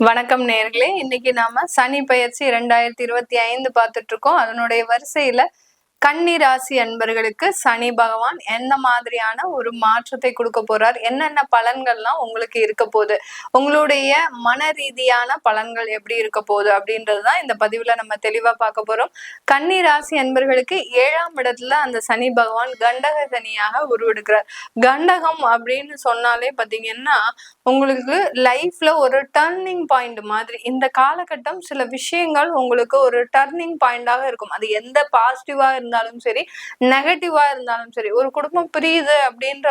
வணக்கம் நேர்களே. இன்னைக்கு நாம சனி பெயர்ச்சி 2025 பார்த்துட்டு இருக்கோம். அதனுடைய வரிசையில கன்னி ராசி அன்பர்களுக்கு சனி பகவான் எந்த மாதிரியான ஒரு மாற்றத்தை கொடுக்க போறார், என்னென்ன பலன்கள்லாம் உங்களுக்கு இருக்க போகுது, உங்களுடைய மன ரீதியான பலன்கள் எப்படி இருக்க போகுது அப்படின்றதுதான் இந்த பதிவுல நம்ம தெளிவா பார்க்க போறோம். கன்னி ராசி அன்பர்களுக்கு 7ஆம் இடத்துல அந்த சனி பகவான் கண்டக சனியாக உருவெடுக்கிறார். கண்டகம் அப்படின்னு சொன்னாலே பாத்தீங்கன்னா உங்களுக்கு லைஃப்ல ஒரு டர்னிங் பாயிண்ட் மாதிரி இந்த காலகட்டம் சில விஷயங்கள் உங்களுக்கு ஒரு டர்னிங் பாயிண்டாக இருக்கும். அது எந்த பாசிட்டிவா இருந்தாலும் சரி, நெகட்டிவா இருந்தாலும் சரி. ஒரு குடும்பம் பிரியுது அப்படின்ற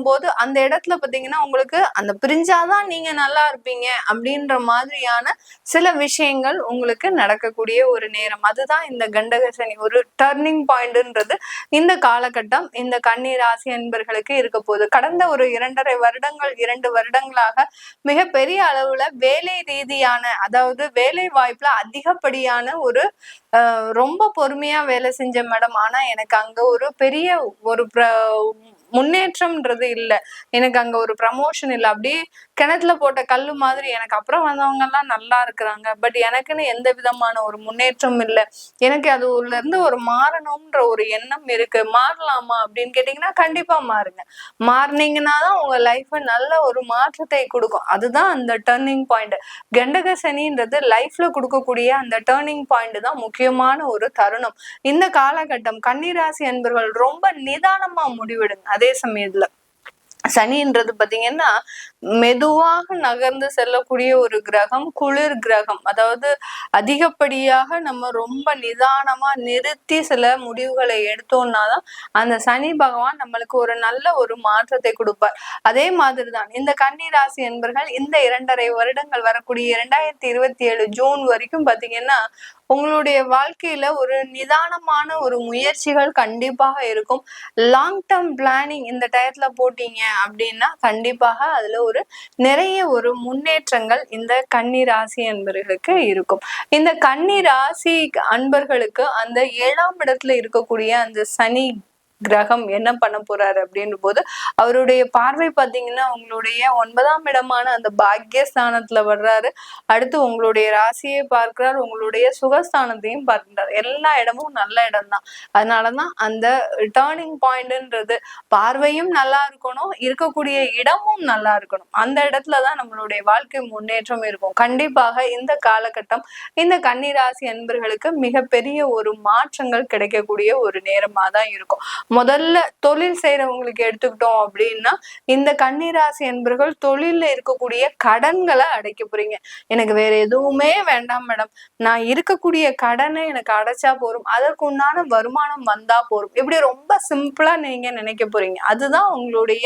போது அந்த இடத்துல பாத்தீங்கன்னா உங்களுக்கு அந்த பிரிஞ்சாதான் நீங்க நல்லா இருப்பீங்க அப்படின்ற மாதிரியான சில விஷயங்கள் உங்களுக்கு நடக்கக்கூடிய ஒரு நேரம். அதுதான் இந்த கண்டக சனி ஒரு டர்னிங் பாயிண்ட்ன்றது இந்த காலகட்டம் இந்த கன்னி ராசி அன்பர்களுக்கு இருக்க போகுது. கடந்த ஒரு 2 வருடங்களாக மிகப்பெரிய அளவுல வேலை ரீதியான, அதாவது வேலை வாய்ப்புல அதிகப்படியான ஒரு ரொம்ப பொறுமையா வேலை செஞ்ச மேடம். ஆனா எனக்கு அங்க ஒரு பெரிய ஒரு முன்னேற்றம்ன்றது இல்ல. எனக்கு அங்க ஒரு ப்ரமோஷன் இல்ல. அப்படியே கிணத்துல போட்ட கல்லு மாதிரி எனக்கு அப்புறம் வந்தவங்க எல்லாம் நல்லா இருக்கிறாங்க. பட் எனக்குன்னு எந்த விதமான ஒரு முன்னேற்றம் இல்லை. எனக்கு அது உள்ள இருந்து ஒரு மாறணும்ன்ற ஒரு எண்ணம் இருக்கு. மாறலாமா அப்படின்னு கேட்டீங்கன்னா கண்டிப்பா மாறுங்க. மாறினீங்கன்னா தான் உங்க லைஃப் நல்ல ஒரு மாற்றத்தை கொடுக்கும். அதுதான் அந்த டர்னிங் பாயிண்ட். கண்டக சனின்றது லைஃப்ல கொடுக்கக்கூடிய அந்த டர்னிங் பாயிண்ட் தான் முக்கியமான ஒரு தருணம். இந்த காலகட்டம் கன்னிராசி அன்பர்கள் ரொம்ப நிதானமா முடிவெடுங்க. அதே சமயத்துல சனின்றது பாத்தீங்கன்னா மெதுவாக நகர்ந்து செல்லக்கூடிய ஒரு கிரகம், குளிர் கிரகம். அதாவது அதிகப்படியாக நம்ம ரொம்ப நிதானமா நிறுத்தி சில முடிவுகளை எடுத்தோம்னாதான் அந்த சனி பகவான் நம்மளுக்கு ஒரு நல்ல ஒரு மாற்றத்தை கொடுப்பார். அதே மாதிரிதான் இந்த கன்னி ராசி என்பர்கள் இந்த 2.5 வருடங்கள் வரக்கூடிய 2027 ஜூன் வரைக்கும் பாத்தீங்கன்னா உங்களுடைய வாழ்க்கையில ஒரு நிதானமான ஒரு முயற்சிகள் கண்டிப்பாக இருக்கும். லாங் டேர்ம் பிளானிங் இந்த டயத்துல போட்டீங்க அப்படின்னா கண்டிப்பாக அதுல ஒரு நிறைய ஒரு முன்னேற்றங்கள் இந்த கன்னி ராசி அன்பர்களுக்கு இருக்கும். இந்த கன்னி ராசி அன்பர்களுக்கு அந்த 7ஆம் இடத்துல இருக்கக்கூடிய அந்த சனி கிரகம் என்ன பண்ண போறாரு அப்படின்னு போது அவருடைய பார்வை பாத்தீங்கன்னா உங்களுடைய 9ஆம் இடமான அந்த பாக்கியஸ்தானத்துல வர்றாரு. அடுத்து உங்களுடைய ராசியை பார்க்கிறார், உங்களுடைய சுகஸ்தானத்தையும் பார்க்கிறார். எல்லா இடமும் நல்ல இடம் தான். அதனாலதான் அந்த டேர்னிங் பாயிண்ட்ன்றது பார்வையும் நல்லா இருக்கணும், இருக்கக்கூடிய இடமும் நல்லா இருக்கணும். அந்த இடத்துலதான் நம்மளுடைய வாழ்க்கை முன்னேற்றம் இருக்கும். கண்டிப்பாக இந்த காலகட்டம் இந்த கன்னிராசி அன்பர்களுக்கு மிகப்பெரிய ஒரு மாற்றங்கள் கிடைக்கக்கூடிய ஒரு நேரமா தான் இருக்கும். முதல்ல தொழில் செய்யறவங்களுக்கு எடுத்துக்கிட்டோம் அப்படின்னா இந்த கன்னிராசி அன்பர்கள் தொழில்ல இருக்கக்கூடிய கடன்களை அடைக்க போறீங்க. எனக்கு வேற எதுவுமே வேண்டாம் மேடம், நான் இருக்கக்கூடிய கடனை எனக்கு அடைச்சா போறோம், அதற்கு உண்டான வருமானம் வந்தா போறோம், இப்படி ரொம்ப சிம்பிளா நீங்க நினைக்க போறீங்க. அதுதான் உங்களுடைய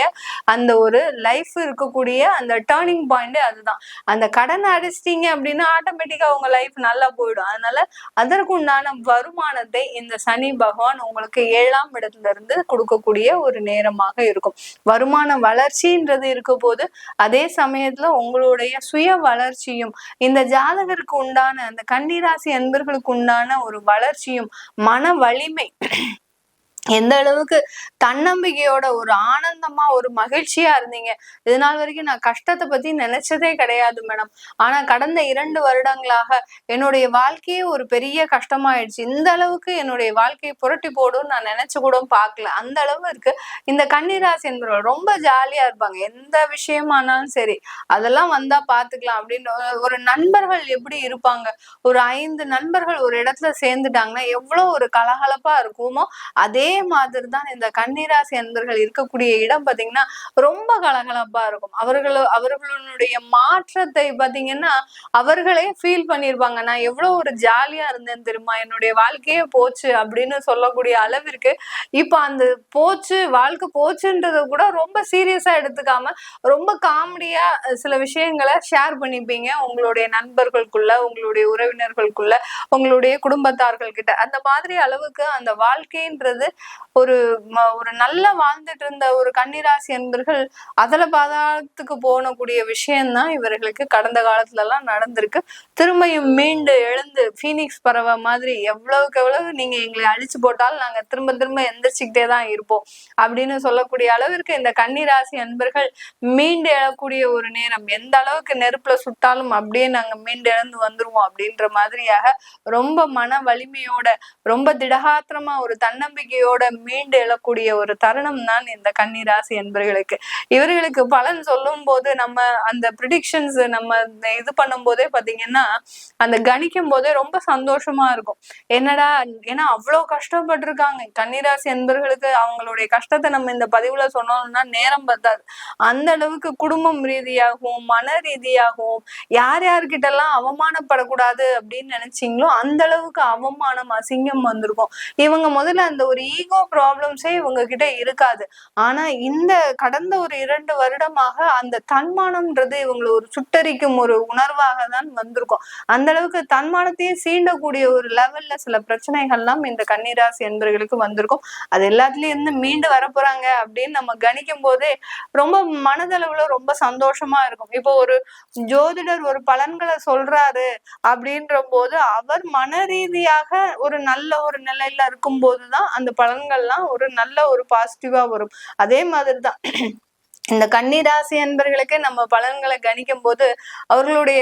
அந்த ஒரு லைஃப் இருக்கக்கூடிய அந்த டேர்னிங் பாயிண்ட். அதுதான் அந்த கடனை அடைச்சிட்டீங்க அப்படின்னா ஆட்டோமேட்டிக்கா உங்க லைஃப் நல்லா போயிடும். அதனால அதற்கு உண்டான வருமானத்தை இந்த சனி பகவான் உங்களுக்கு 7ஆம் இடத்துல இருந்து கொடுக்கக்கூடிய ஒரு நேரமாக இருக்கும். வருமான வளர்ச்சின்றது இருக்க போது அதே சமயத்துல உங்களுடைய சுய வளர்ச்சியும் இந்த ஜாதகருக்கு உண்டான அந்த கன்னிராசி அன்பர்களுக்கு உண்டான ஒரு வளர்ச்சியும் மன வலிமை எந்த அளவுக்கு தன்னம்பிக்கையோட ஒரு ஆனந்தமா ஒரு மகிழ்ச்சியா இருந்தீங்க. இது நாள் வரைக்கும் நான் கஷ்டத்தை பத்தி நினைச்சதே கிடையாது மேடம், ஆனா கடந்த 2 வருடங்களாக என்னுடைய வாழ்க்கையே ஒரு பெரிய கஷ்டமாயிடுச்சு, இந்த அளவுக்கு என்னுடைய வாழ்க்கையை புரட்டி போடும் நான் நினைச்சு கூட பார்க்கல, அந்த அளவு இருக்கு. இந்த கன்னிராசி என்பவர்கள் ரொம்ப ஜாலியா இருப்பாங்க. எந்த விஷயமானாலும் சரி அதெல்லாம் வந்தா பாத்துக்கலாம் அப்படின்னு. ஒரு நண்பர்கள் எப்படி இருப்பாங்க, ஒரு 5 நண்பர்கள் ஒரு இடத்துல சேர்ந்துட்டாங்கன்னா எவ்வளவு ஒரு கலகலப்பா இருக்குமோ அதே மாதிரிதான் இந்த கன்னிராசி அன்பர்கள் இருக்கக்கூடிய இடம் பாத்தீங்கன்னா ரொம்ப கலகலப்பா இருக்கும். அவர்களுடைய மாற்றத்தை பாத்தீங்கன்னா அவர்களே ஃபீல் பண்ணிருப்பாங்க. நான் எவ்வளவு ஒரு ஜாலியா இருந்தேன் தெரியுமா, என்னுடைய வாழ்க்கையே போச்சு அப்படின்னு சொல்லக்கூடிய அளவிற்கு இப்ப அந்த வாழ்க்கை போச்சுன்றத கூட ரொம்ப சீரியஸா எடுத்துக்காம ரொம்ப காமெடியா சில விஷயங்களை ஷேர் பண்ணிப்பீங்க உங்களுடைய நண்பர்களுக்குள்ள, உங்களுடைய உறவினர்களுக்குள்ள, உங்களுடைய குடும்பத்தார்கள் கிட்ட. அந்த மாதிரி அளவுக்கு அந்த வாழ்க்கைன்றது ஒரு ஒரு நல்ல வாழ்ந்துட்டு இருந்த ஒரு கன்னிராசி அன்பர்கள் அதல பாதாளத்துக்கு போனக்கூடிய விஷயம்தான் இவர்களுக்கு கடந்த காலத்துல எல்லாம் நடந்திருக்கு. திரும்பியும் மீண்டு எழுந்து பீனிக்ஸ் பறவை மாதிரி எவ்வளவுக்கு எவ்வளவு நீங்க எங்களை அழிச்சு போட்டாலும் நாங்க திரும்ப திரும்ப எந்திரிச்சுக்கிட்டே தான் இருப்போம் அப்படின்னு சொல்லக்கூடிய அளவிற்கு இந்த கன்னிராசி அன்பர்கள் மீண்டு எழக்கூடிய ஒரு நேரம். எந்த அளவுக்கு நெருப்புல சுட்டாலும் அப்படியே நாங்க மீண்டு எழுந்து வந்துருவோம் அப்படின்ற மாதிரியாக ரொம்ப மன வலிமையோட ரொம்ப திடகாத்திரமா ஒரு தன்னம்பிக்கையோட மீண்டு எழக்கூடிய ஒரு தருணம் தான் இந்த கன்னிராசி என்பர்களுக்கு. இவர்களுக்கு பலன் சொல்லும் போது நம்ம அந்த ப்ரிடிக்ஷன்ஸ் நம்ம இது பண்ணும் போதே பாத்தீங்கன்னா அந்த கணிக்கும் போதே ரொம்ப சந்தோஷமா இருக்கும். என்னடா, ஏன்னா அவ்வளவு கஷ்டப்பட்டிருக்காங்க கன்னிராசி என்பர்களுக்கு. அவங்களுடைய கஷ்டத்தை நம்ம இந்த பதிவுல சொன்னோம்னா நேரம் பத்தாது. அந்த அளவுக்கு குடும்பம் ரீதியாகவும் மன ரீதியாகவும் யார் யார்கிட்ட எல்லாம் அவமானப்படக்கூடாது அப்படின்னு நினைச்சீங்களோ அந்த அளவுக்கு அவமானம் அசிங்கம் வந்திருக்கும். இவங்க முதல்ல அந்த ஒரு ஈகோ ப்ராப்ளம்ஸே இவங்க கிட்ட இருக்காது. ஆனா இந்த கடந்த ஒரு 2 வருடமாக அந்த தன்மானம்ன்றது இவங்களை ஒரு சுட்டரிக்கும் ஒரு உணர்வாக தான் வந்திருக்கும். அந்த அளவுக்கு தன்மானத்தையே சீண்டக்கூடிய ஒரு லெவல்ல சில பிரச்சனைகள்லாம் இந்த கன்னிராசி என்பர்களுக்கு வந்திருக்கும். அது எல்லாத்துலயும் இருந்து மீண்டு வரப்போறாங்க அப்படின்னு நம்ம கணிக்கும் போதே ரொம்ப மனதளவுல ரொம்ப சந்தோஷமா இருக்கும். இப்போ ஒரு ஜோதிடர் ஒரு பலன்களை சொல்றாரு அப்படின்ற போது அவர் மன ரீதியாக ஒரு நல்ல ஒரு நிலையில இருக்கும் போதுதான் அந்த பலன்கள்லாம் ஒரு நல்ல ஒரு பாசிட்டிவா வரும். அதே மாதிரிதான் இந்த கன்னிராசி அன்பர்களுக்கு நம்ம பலன்களை கணிக்கும் போது அவர்களுடைய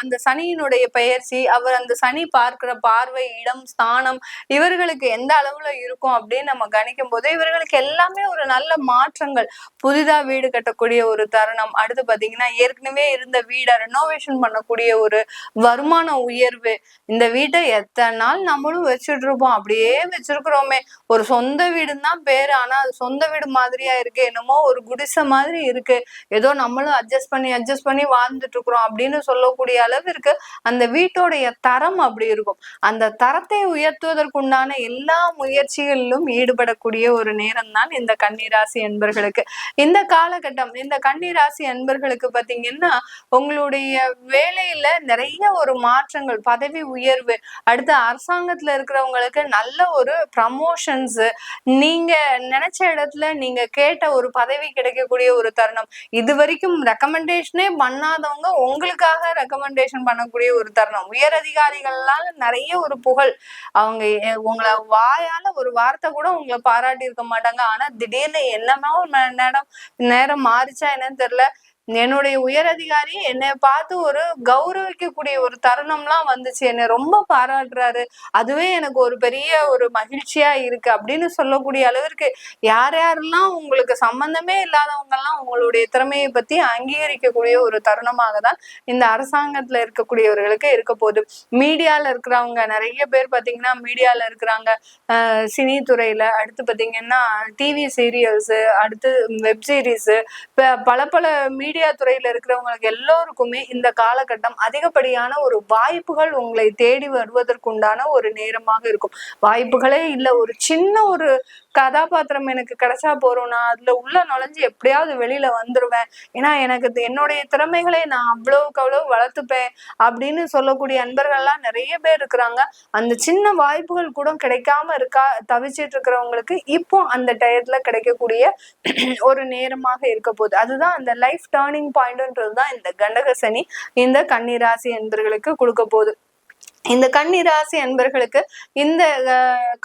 அந்த சனியினுடைய பெயர்ச்சி, அவர் அந்த சனி பார்க்கிற பார்வை, இடம், ஸ்தானம் இவர்களுக்கு எந்த அளவுல இருக்கும் அப்படின்னு நம்ம கணிக்கும் போது இவர்களுக்கு எல்லாமே ஒரு நல்ல மாற்றங்கள். புதிதா வீடு கட்டக்கூடிய ஒரு தருணம். அடுத்து பாத்தீங்கன்னா ஏற்கனவே இருந்த வீடை ரெனோவேஷன் பண்ணக்கூடிய ஒரு வருமான உயர்வு. இந்த வீட்டை எத்தனை நாள் நம்மளும் வச்சுட்டு இருப்போம், அப்படியே வச்சிருக்கிறோமே, ஒரு சொந்த வீடுன்னு தான் பேரு, ஆனா அது சொந்த வீடு மாதிரியா இருக்கு, என்னமோ ஒரு குடிசை மாதிரி இருக்கு, ஏதோ நம்மளும் அட்ஜஸ்ட் பண்ணி வாழ்ந்துட்டு இருக்கிறோம் அப்படின்னு சொல்லக்கூடிய அளவிற்கு அந்த வீட்டோடைய தரம் அப்படி இருக்கும். அந்த தரத்தை உயர்த்துவதற்குண்டான எல்லா முயற்சிகளிலும் ஈடுபடக்கூடிய ஒரு நேரம் தான் இந்த கன்னிராசி என்பர்களுக்கு. இந்த காலகட்டம் இந்த கன்னிராசி என்பர்களுக்கு பாத்தீங்கன்னா உங்களுடைய வேலையில நிறைய ஒரு மாற்றங்கள், பதவி உயர்வு, அடுத்து அரசாங்கத்துல இருக்கிறவங்களுக்கு நல்ல ஒரு ப்ரமோஷன்ஸ், நீங்க நினைச்ச இடத்துல நீங்க கேட்ட ஒரு பதவி கிடைக்கக்கூடிய ஒரு தருணம். இது வரைக்கும் ரெக்கமெண்டேஷனே பண்ணாதவங்க உங்களுக்காக ரெக்கமெண்டேஷன் பண்ணக்கூடிய ஒரு தருணம். உயர் அதிகாரிகள்னால நிறைய ஒரு புகழ், அவங்க உங்களை வாயால ஒரு வார்த்தை கூட உங்களை பாராட்டி இருக்க மாட்டாங்க. ஆனா திடீர்னு என்னமோ நேரம் மாறிச்சா என்னன்னு தெரியல, என்னுடைய உயர் அதிகாரி என்னை பார்த்து ஒரு கௌரவிக்கக்கூடிய ஒரு தருணம்லாம் வந்துச்சு, என்னை ரொம்ப பாராட்டுறாரு, அதுவே எனக்கு ஒரு பெரிய ஒரு மகிழ்ச்சியா இருக்கு அப்படின்னு சொல்லக்கூடிய அளவிற்கு யார் யாரெல்லாம் உங்களுக்கு சம்பந்தமே இல்லாதவங்க எல்லாம் உங்களுடைய திறமையை பத்தி அங்கீகரிக்கக்கூடிய ஒரு தருணமாக தான் இந்த அரசாங்கத்துல இருக்கக்கூடியவர்களுக்கு இருக்க போகுது. மீடியால இருக்கிறவங்க நிறைய பேர் பாத்தீங்கன்னா மீடியால இருக்கிறாங்க, சினி துறையில, அடுத்து பாத்தீங்கன்னா டிவி சீரியல்ஸ், அடுத்து வெப் சீரிஸ், பல மீடியா துறையில இருக்கிறவங்களுக்கு எல்லோருக்குமே இந்த காலகட்டம் அதிகப்படியான ஒரு வாய்ப்புகள் உங்களை தேடி வருவதற்குண்டான ஒரு நேரமாக இருக்கும். வாய்ப்புகளே இல்ல, ஒரு சின்ன ஒரு கதாபாத்திரம் எனக்கு கிடைச்சா போறோம், நான் அதுல உள்ள நுழைஞ்சு எப்படியாவது வெளியில வந்துருவேன், ஏன்னா எனக்கு என்னுடைய திறமைகளை நான் அவ்வளவுக்கு அவ்வளவு வளர்த்துப்பேன் அப்படின்னு சொல்லக்கூடிய அன்பர்கள்லாம் நிறைய பேர் இருக்கிறாங்க. அந்த சின்ன வாய்ப்புகள் கூட கிடைக்காம தவிச்சிட்டு இருக்கிறவங்களுக்கு இப்போ அந்த டயத்துல கிடைக்கக்கூடிய ஒரு நேரமாக இருக்க போகுது. அதுதான் அந்த லைஃப் டர்னிங் பாயிண்ட்ன்றதுதான் இந்த கண்டக சனி இந்த கன்னிராசி என்பர்களுக்கு கொடுக்க போகுது. இந்த கன்னிராசி அன்பர்களுக்கு இந்த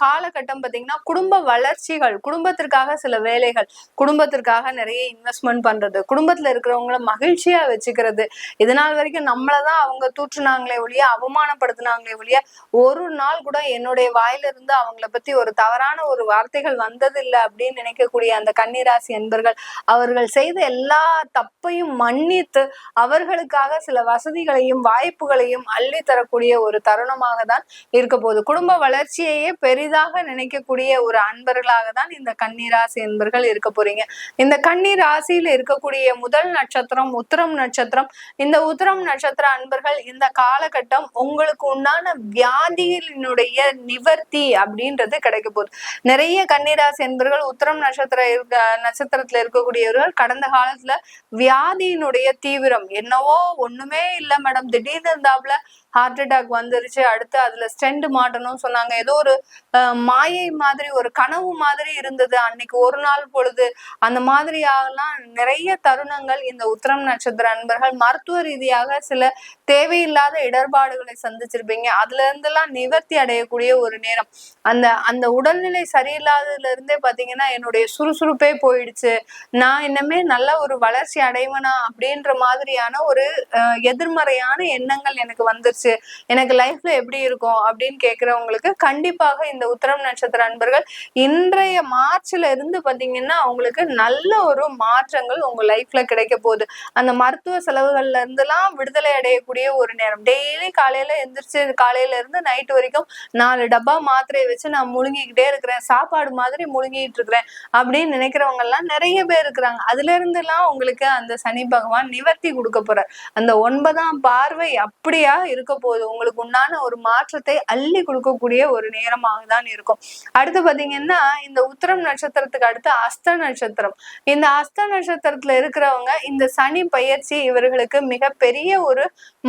காலகட்டம் பாத்தீங்கன்னா குடும்ப வளர்ச்சிகள், குடும்பத்திற்காக சில வேலைகள், குடும்பத்திற்காக நிறைய இன்வெஸ்ட்மெண்ட் பண்றது, குடும்பத்துல இருக்கிறவங்கள மகிழ்ச்சியா வச்சுக்கிறது. இதனால் வரைக்கும் நம்மளதான் அவங்க தூற்றுனாங்களே ஒழிய, அவமானப்படுத்தினாங்களே ஒழிய, ஒரு நாள் கூட என்னுடைய வாயில இருந்து அவங்களை பத்தி ஒரு தவறான ஒரு வார்த்தைகள் வந்ததில்லை அப்படின்னு நினைக்கக்கூடிய அந்த கன்னிராசி அன்பர்கள் அவர்கள் செய்த எல்லா தப்பையும் மன்னித்து அவர்களுக்காக சில வசதிகளையும் வாய்ப்புகளையும் அள்ளி தரக்கூடிய ஒரு தருணமாக தான் இருக்க போகுது. குடும்ப வளர்ச்சியையே பெரிதாக நினைக்கக்கூடிய ஒரு அன்பர்களாக தான் இந்த கன்னிராசி அன்பர்கள் இருக்க போறீங்க. இந்த கன்னிராசியில இருக்கக்கூடிய முதல் நட்சத்திரம் உத்திரம் நட்சத்திரம். இந்த உத்திரம் நட்சத்திர அன்பர்கள் இந்த காலகட்டம் உங்களுக்கு உண்டான வியாதியினுடைய நிவர்த்தி அப்படின்றது கிடைக்க போகுது. நிறைய கன்னிராசி அன்பர்கள் உத்திரம் நட்சத்திரத்துல இருக்கக்கூடியவர்கள் கடந்த காலத்துல வியாதியினுடைய தீவிரம், என்னவோ ஒண்ணுமே இல்லை மேடம், திடீர்னு இருந்தாப்புல ஹார்ட் அட்டாக் வந்துருச்சு, அடுத்து அதுல ஸ்டெண்ட் மாட்டணும்னு சொன்னாங்க. ஏதோ ஒரு மாயை மாதிரி, ஒரு கனவு மாதிரி இருந்தது அன்னைக்கு ஒரு நாள் பொழுது. அந்த மாதிரியாகலாம் நிறைய தருணங்கள் இந்த உத்திரம் நட்சத்திர அன்பர்கள் மருத்துவ ரீதியாக சில தேவையில்லாத இடர்பாடுகளை சந்திச்சிருப்பீங்க. அதுல இருந்தெல்லாம் நிவர்த்தி அடையக்கூடிய ஒரு நேரம். அந்த அந்த உடல்நிலை சரியில்லாததுல இருந்தே பாத்தீங்கன்னா என்னுடைய சுறுசுறுப்பே போயிடுச்சு, நான் இன்னமே நல்ல ஒரு வளர்ச்சி அடைவனா அப்படின்ற மாதிரியான ஒரு எதிர்மறையான எண்ணங்கள் எனக்கு வந்துருச்சு, எனக்கு லைஃப்ல எப்படி இருக்கும் அப்படின்னு கேக்குறவங்களுக்கு கண்டிப்பாக இந்த உத்திரம் நட்சத்திர அன்பர்கள் இன்றைய மார்ச்ல இருந்து பாத்தீங்கன்னா அவங்களுக்கு நல்ல ஒரு மாற்றங்கள் உங்க லைஃப்ல கிடைக்க போகுது. அந்த மருத்துவ செலவுகள்ல இருந்து எல்லாம் விடுதலை அடையக்கூடிய ஒரு நேரம். டெய்லி காலையில எந்திரிச்சு காலையில இருந்து நைட் வரைக்கும் 4 டப்பா மாத்திரையை வச்சு நான் முழுங்கிக்கிட்டே இருக்கிறேன், சாப்பாடு மாதிரி முழுங்கிட்டு இருக்கிறேன் அப்படின்னு நினைக்கிறவங்க எல்லாம் நிறைய பேர் இருக்கிறாங்க. அதுல இருந்து எல்லாம் உங்களுக்கு அந்த சனி பகவான் நிவர்த்தி கொடுக்க போறார். அந்த 9ஆம் பார்வை அப்படியா இருக்க போகுது, உங்களுக்கு உண்டான ஒரு மாற்றத்தை அள்ளி கொடுக்கக்கூடிய ஒரு நேரமாக தான் இருக்கும். அடுத்து பாத்தீங்கன்னா இந்த உத்திரம் நட்சத்திரத்துக்கு அடுத்து அஸ்த நட்சத்திரம். இந்த அஸ்த நட்சத்திரத்துல இருக்கிறவங்க இந்த சனி பயிற்சி இவர்களுக்கு மிகப்பெரிய ஒரு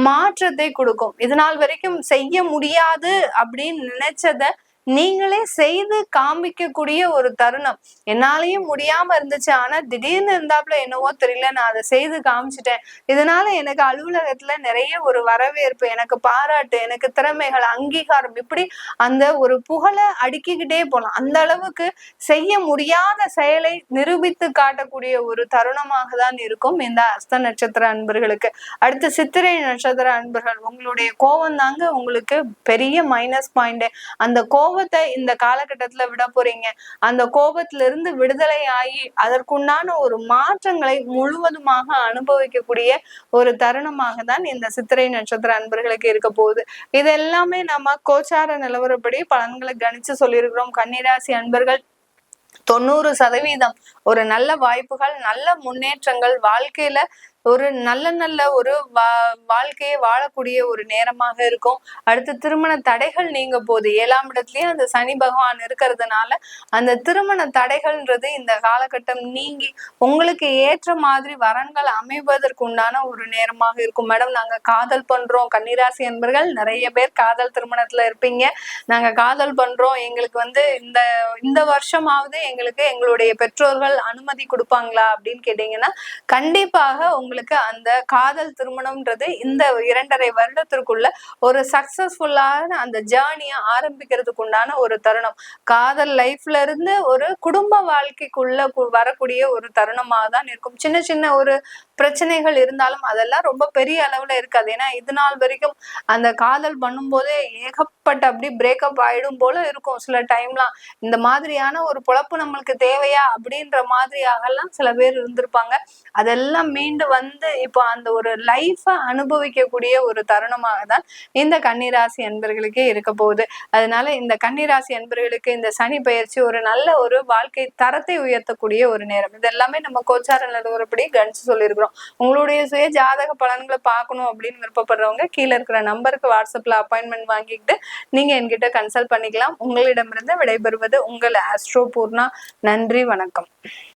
மாற்றத்தை கொடுக்கும். இது நாள் வரைக்கும் செய்ய முடியாது அப்படின்னு நினைச்சத நீங்களே செய்து காமிக்கக்கூடிய ஒரு தருணம். என்னாலையும் முடியாம இருந்துச்சு, ஆனா திடீர்னு இருந்தாப்புல என்னவோ தெரியல, நான் அதை செய்து காமிச்சிட்டேன், இதனால எனக்கு அலுவலகத்துல நிறைய ஒரு வரவேற்பு, எனக்கு பாராட்டு, எனக்கு திறமைகள், அங்கீகாரம், இப்படி அந்த ஒரு புகழை அடுக்கிக்கிட்டே போலாம். அந்த அளவுக்கு செய்ய முடியாத செயலை நிரூபித்து காட்டக்கூடிய ஒரு தருணமாக தான் இருக்கும் இந்த அஸ்த நட்சத்திர அன்பர்களுக்கு. அடுத்து சித்திரை நட்சத்திர அன்பர்கள், உங்களுடைய கோபம் தாங்க உங்களுக்கு பெரிய மைனஸ் பாயிண்ட். அந்த கோபத்தை இந்த காலகட்டத்துல விட போறீங்க. அந்த கோபத்துல இருந்து விடுதலை ஆகி அதற்குண்டான ஒரு மாற்றங்களை முழுவதுமாக அனுபவிக்கக்கூடிய ஒரு தருணமாக தான் இந்த சித்திரை நட்சத்திர அன்பர்களுக்கு இருக்க போகுது. இது எல்லாமே நம்ம கோச்சார நிலவரப்படி பலன்களை கணிச்சு சொல்லியிருக்கிறோம். கன்னிராசி அன்பர்கள் 90% ஒரு நல்ல வாய்ப்புகள், நல்ல முன்னேற்றங்கள், வாழ்க்கையில ஒரு நல்ல ஒரு வாழ்க்கையை வாழக்கூடிய ஒரு நேரமாக இருக்கும். அடுத்து திருமண தடைகள் நீங்க போகுது. 7ஆம் இடத்துலயே அந்த சனி பகவான் இருக்கிறதுனால அந்த திருமண தடைகள்ன்றது இந்த காலகட்டம் நீங்கி உங்களுக்கு ஏற்ற மாதிரி வரன்கள் அமைவதற்கு உண்டான ஒரு நேரமாக இருக்கும். மேடம் நாங்க காதல் பண்றோம், கன்னிராசி என்பர்கள் நிறைய பேர் காதல் திருமணத்துல இருப்பீங்க, நாங்க காதல் பண்றோம், எங்களுக்கு இந்த வருஷமாவது எங்களுக்கு எங்களுடைய பெற்றோர்கள் அனுமதி கொடுப்பாங்களா அப்படின்னு கேட்டீங்கன்னா கண்டிப்பாக உங்களுக்கு அந்த காதல் திருமணம்ன்றது இந்த 2.5 வருடத்திற்குள்ள ஒரு சக்சஸ்ஃபுல்லான அந்த ஜேர்னியை ஆரம்பிக்கிறதுக்கு உண்டான ஒரு தருணம். காதல் லைஃப்ல இருந்து ஒரு குடும்ப வாழ்க்கைக்குள்ள வரக்கூடிய ஒரு தருணமாக தான் இருக்கும். சின்ன சின்ன ஒரு பிரச்சனைகள் இருந்தாலும் அதெல்லாம் ரொம்ப பெரிய அளவுல இருக்காது. ஏன்னா இது நாள் வரைக்கும் அந்த காதல் பண்ணும் போதே ஏகப்பட்ட அப்படி பிரேக்கப் ஆயிடும் போல இருக்கும் சில டைம்லாம். இந்த மாதிரியான ஒரு பொழப்பு நம்மளுக்கு தேவையா அப்படின்ற மாதிரியாகலாம் சில பேர் இருந்திருப்பாங்க. அதெல்லாம் மீண்டு இப்போ அந்த ஒரு லைஃப அனுபவிக்கக்கூடிய ஒரு தருணமாக தான் இந்த கன்னிராசி அன்பர்களுக்கே இருக்க போகுது. அதனால இந்த கன்னிராசி அன்பர்களுக்கு இந்த சனி பயிற்சி ஒரு நல்ல ஒரு வாழ்க்கை தரத்தை உயர்த்தக்கூடிய ஒரு நேரம். இது எல்லாமே நம்ம கோச்சார நிலவரப்படி கணிச்சு சொல்லியிருக்கிறோம். உங்களுடைய சுய ஜாதக பலன்களை பார்க்கணும் அப்படின்னு விருப்பப்படுறவங்க கீழே இருக்கிற நம்பருக்கு வாட்ஸ்அப்ல அப்பாயின்மெண்ட் வாங்கிக்கிட்டு நீங்க என்கிட்ட கன்சல்ட் பண்ணிக்கலாம். உங்களிடமிருந்து விடைபெறுவது உங்கள் ஆஸ்ட்ரோ பூர்ணா. நன்றி, வணக்கம்.